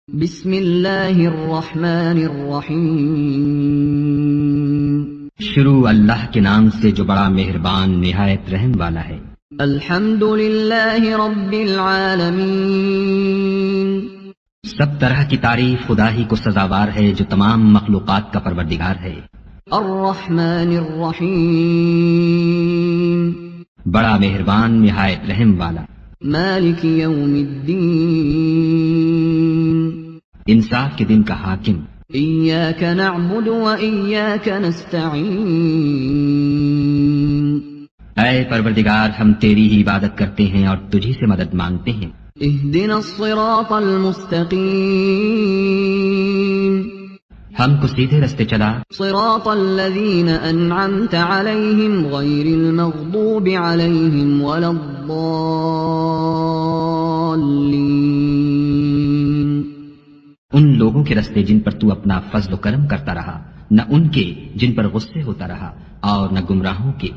بسم اللہ الرحمن الرحیم شروع اللہ کے نام سے جو بڑا مہربان نہایت رحم والا ہے۔ الحمد للہ رب العالمین سب طرح کی تعریف خدا ہی کو سزاوار ہے جو تمام مخلوقات کا پروردگار ہے۔ الرحمن الرحیم بڑا مہربان نہایت رحم والا۔ مالک یوم الدین انصاف کے دن کا حاکم۔ ایاک نعبد و ایاک نستعین اے پروردگار ہم تیری ہی عبادت کرتے ہیں اور تجھی سے مدد مانگتے ہیں۔ اہدنا الصراط المستقیم ہم کو سیدھے رستے چلا، صراط الذین انعمت علیہم غیر المغضوب علیہم ولا الضالین ان لوگوں کے رستے جن پر تو اپنا فضل و کرم کرتا رہا، نہ ان کے جن پر غصے ہوتا رہا اور نہ گمراہوں کے